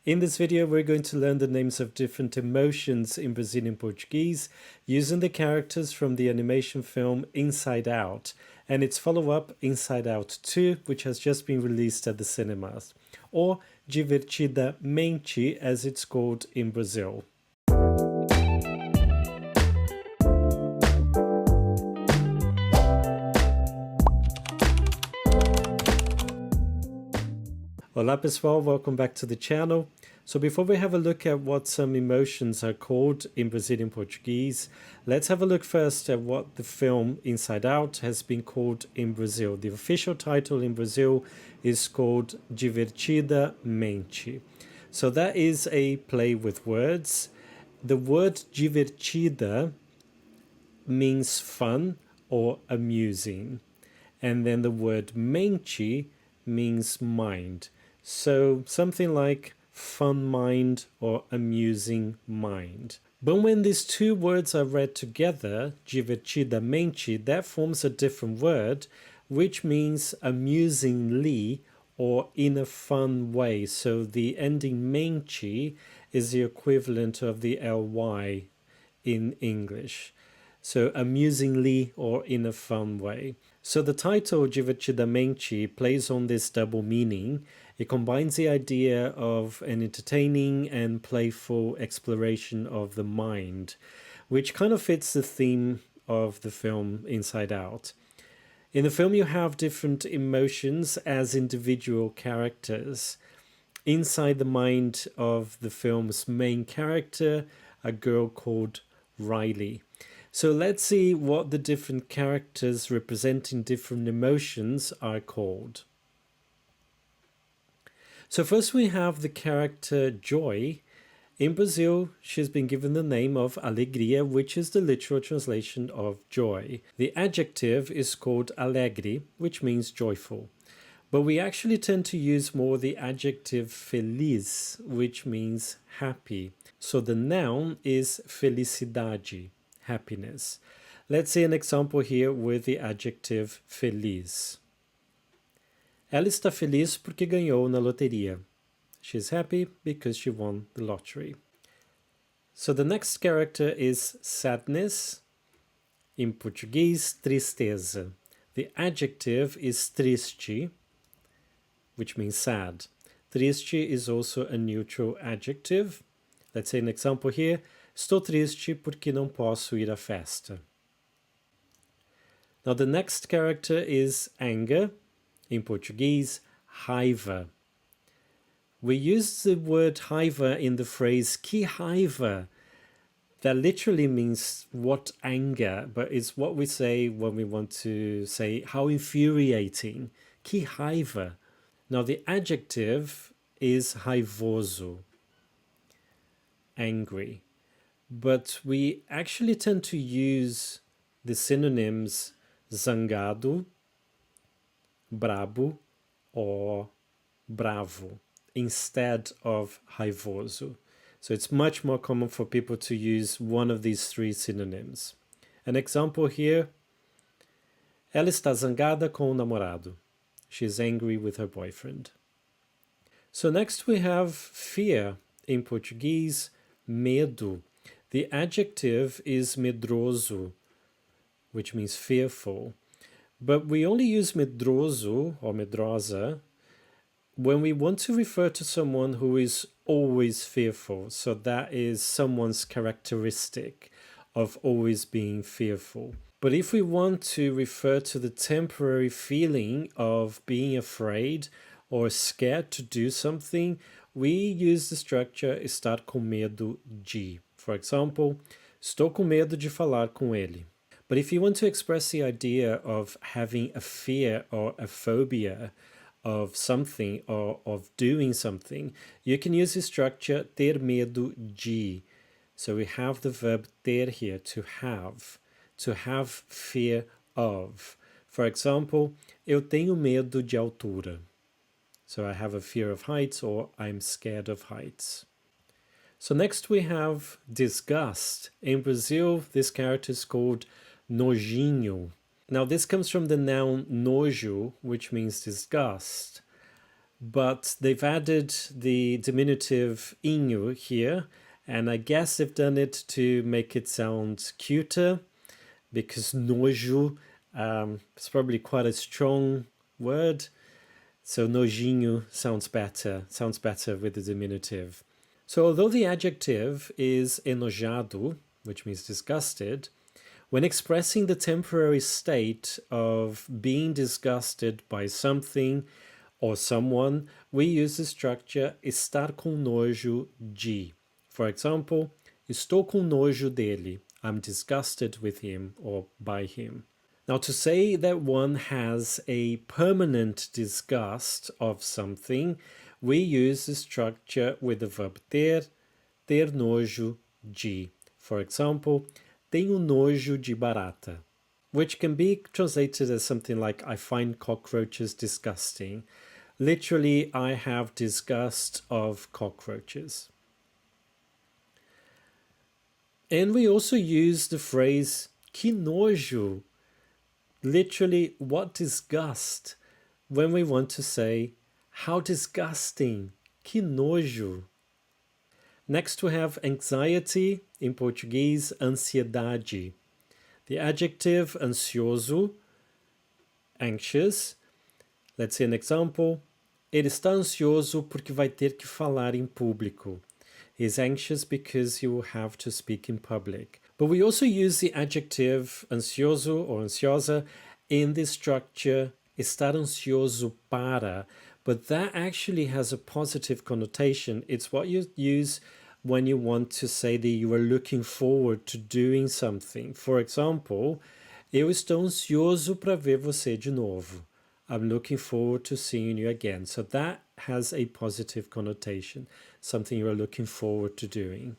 In this video, we're going to learn the names of different emotions in Brazilian Portuguese using the characters from the animation film Inside Out and its follow-up Inside Out 2, which has just been released at the cinemas, or Divertidamente as it's called in Brazil. Olá pessoal, welcome back to the channel. So before we have a look at what some emotions are called in Brazilian Portuguese, let's have a look first at what the film Inside Out has been called in Brazil. The official title in Brazil is called Divertidamente. So that is a play with words. The word divertida means fun or amusing. And then the word mente means mind. So something like fun mind or amusing mind. But when these two words are read together, divertidamente, that forms a different word, which means amusingly or in a fun way. So the ending mente is the equivalent of the ly in English. So amusingly or in a fun way. So the title Divertidamente plays on this double meaning. It combines the idea of an entertaining and playful exploration of the mind, which kind of fits the theme of the film Inside Out. In the film you have different emotions as individual characters. Inside the mind of the film's main character, a girl called Riley. So let's see what the different characters representing different emotions are called. So first we have the character Joy. In Brazil, she's been given the name of Alegria, which is the literal translation of joy. The adjective is called alegre, which means joyful. But we actually tend to use more the adjective feliz, which means happy. So the noun is felicidade, happiness. Let's see an example here with the adjective feliz. Ela está feliz porque ganhou na loteria. She's happy because she won the lottery. So the next character is sadness. In Portuguese, tristeza. The adjective is triste, which means sad. Triste is also a neutral adjective. Let's say an example here. Estou triste porque não posso ir à festa. Now the next character is anger. In Portuguese, raiva. We use the word raiva in the phrase que raiva. That literally means what anger, but it's what we say when we want to say how infuriating. Que raiva. Now the adjective is raivoso, angry. But we actually tend to use the synonyms zangado, brabo, or bravo instead of raivoso. So it's much more common for people to use one of these three synonyms. An example here, ela está zangada com o namorado. She's angry with her boyfriend. So next we have fear. In Portuguese, medo. The adjective is medroso, which means fearful. But we only use medroso or medrosa when we want to refer to someone who is always fearful. So that is someone's characteristic of always being fearful. But if we want to refer to the temporary feeling of being afraid or scared to do something, we use the structure estar com medo de. For example, estou com medo de falar com ele. But if you want to express the idea of having a fear or a phobia of something or of doing something, you can use the structure ter medo de. So we have the verb ter here, to have fear of. For example, eu tenho medo de altura. So I have a fear of heights or I'm scared of heights. So next we have disgust. In Brazil, this character is called nojinho. Now this comes from the noun nojo, which means disgust. but they've added the diminutive inho here, and I guess they've done it to make it sound cuter, because nojo is probably quite a strong word. So nojinho sounds better with the diminutive. So although the adjective is enojado, which means disgusted, when expressing the temporary state of being disgusted by something or someone, we use the structure estar com nojo de. For example, estou com nojo dele. I'm disgusted with him or by him. Now, to say that one has a permanent disgust of something, we use the structure with the verb ter nojo de. For example, tenho nojo de barata, which can be translated as something like I find cockroaches disgusting. Literally, I have disgust of cockroaches. And we also use the phrase que nojo, literally, what disgust, when we want to say how disgusting, que nojo. Next, we have anxiety, in Portuguese, ansiedade. The adjective ansioso, anxious. Let's see an example. Ele está ansioso porque vai ter que falar em público. He's anxious because he will have to speak in public. But we also use the adjective ansioso or ansiosa in the structure estar ansioso para, but that actually has a positive connotation. It's what you use when you want to say that you are looking forward to doing something. For example, eu estou ansioso para ver você de novo. I'm looking forward to seeing you again. So that has a positive connotation, something you are looking forward to doing.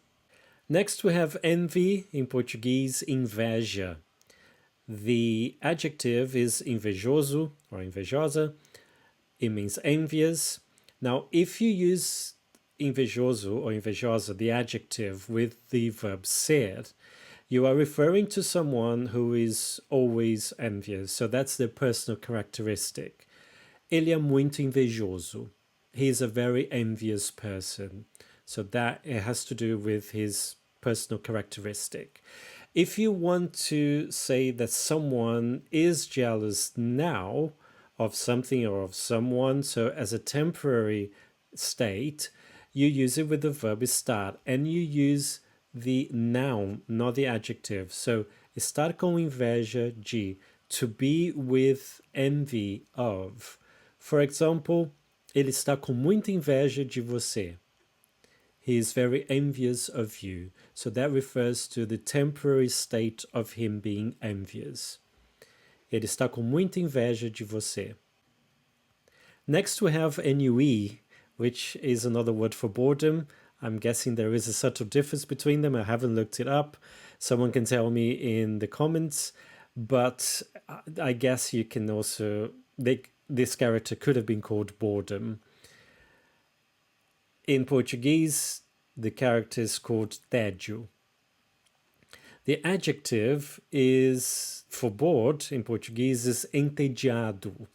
Next, we have envy, in Portuguese, inveja. The adjective is invejoso or invejosa. It means envious. Now, if you use invejoso or invejosa, the adjective, with the verb ser, you are referring to someone who is always envious. So that's their personal characteristic. Ele é muito invejoso. He is a very envious person. So that it has to do with his personal characteristic. If you want to say that someone is jealous now of something or of someone, so as a temporary state, you use it with the verb estar, and you use the noun, not the adjective. So estar com inveja de, to be with envy of. For example, ele está com muita inveja de você. He is very envious of you. So that refers to the temporary state of him being envious. Ele está com muita inveja de você. Next we have ennui, which is another word for boredom. I'm guessing there is a subtle difference between them. I haven't looked it up. Someone can tell me in the comments. But I guess you can also... this character could have been called boredom. In Portuguese, the character is called tédio. The adjective is for bored in Portuguese is entediado.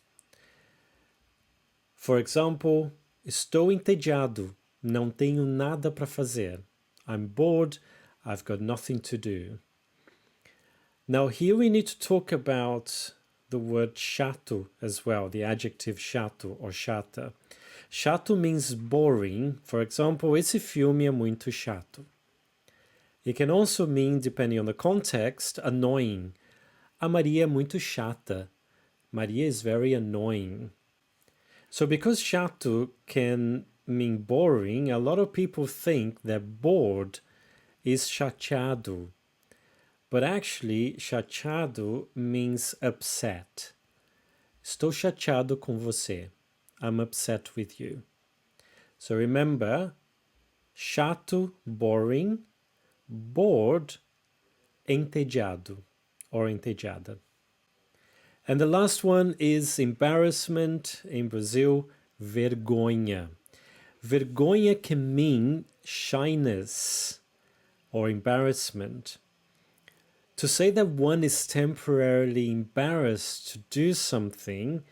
For example, estou entediado, não tenho nada para fazer. I'm bored, I've got nothing to do. Now here we need to talk about the word chato as well, the adjective chato or chata. Chato means boring. For example, esse filme é muito chato. It can also mean, depending on the context, annoying. A Maria é muito chata. Maria is very annoying. So because chato can mean boring, a lot of people think that bored is chateado. But actually, chateado means upset. Estou chateado com você. I'm upset with you. So remember, chato, boring, bored, entediado or entediada. And the last one is embarrassment. In Brazil, vergonha. Vergonha can mean shyness or embarrassment. To say that one is temporarily embarrassed to do something,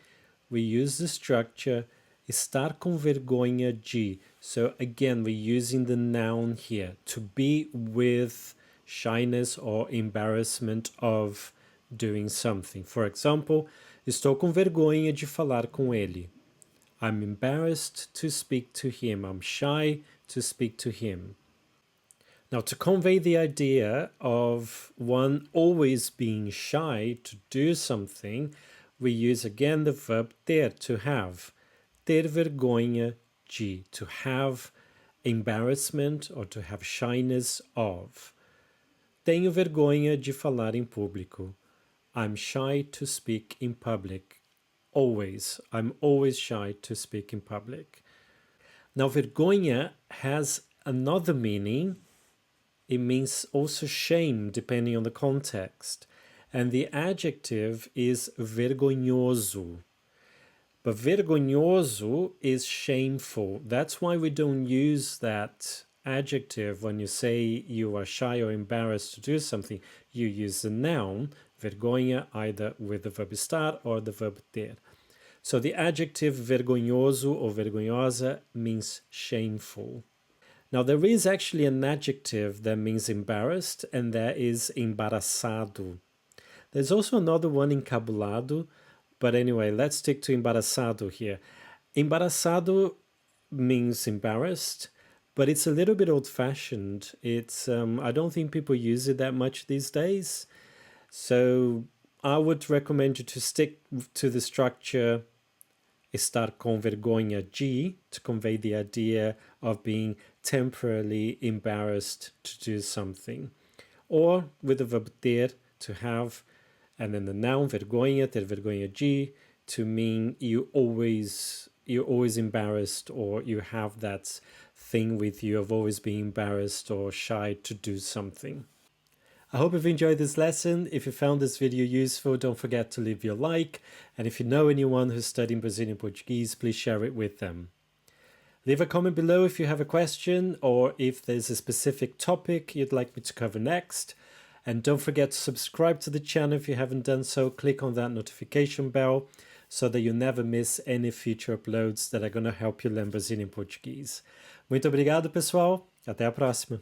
we use the structure Estar com vergonha de. So again, we're using the noun here. To be with shyness or embarrassment of doing something. For example, estou com vergonha de falar com ele. I'm embarrassed to speak to him. I'm shy to speak to him. Now, to convey the idea of one always being shy to do something, we use again the verb ter, to have. Ter vergonha de, to have embarrassment or to have shyness of. Tenho vergonha de falar em público. I'm shy to speak in public. Always. I'm always shy to speak in public. Now, vergonha has another meaning. It means also shame, depending on the context. And the adjective is vergonhoso. But vergonhoso is shameful. That's why we don't use that adjective when you say you are shy or embarrassed to do something. You use the noun, vergonha, either with the verb estar or the verb ter. So the adjective vergonhoso or vergonhosa means shameful. Now, there is actually an adjective that means embarrassed, and that is embaraçado. There's also another one, encabulado, but anyway, let's stick to embaraçado here. Embaraçado means embarrassed, but it's a little bit old-fashioned. It's I don't think people use it that much these days. So I would recommend you to stick to the structure estar com vergonha de, to convey the idea of being temporarily embarrassed to do something. Or with the verb ter, to have, and then the noun vergonha, ter vergonha de, to mean you're always embarrassed, or you have that thing with you of always being embarrassed or shy to do something. I hope you've enjoyed this lesson. If you found this video useful, don't forget to leave your like. And if you know anyone who's studying Brazilian Portuguese, please share it with them. Leave a comment below if you have a question or if there's a specific topic you'd like me to cover next. And don't forget to subscribe to the channel if you haven't done so. Click on that notification bell so that you never miss any future uploads that are going to help you learn Brazilian Portuguese. Muito obrigado, pessoal. Até a próxima.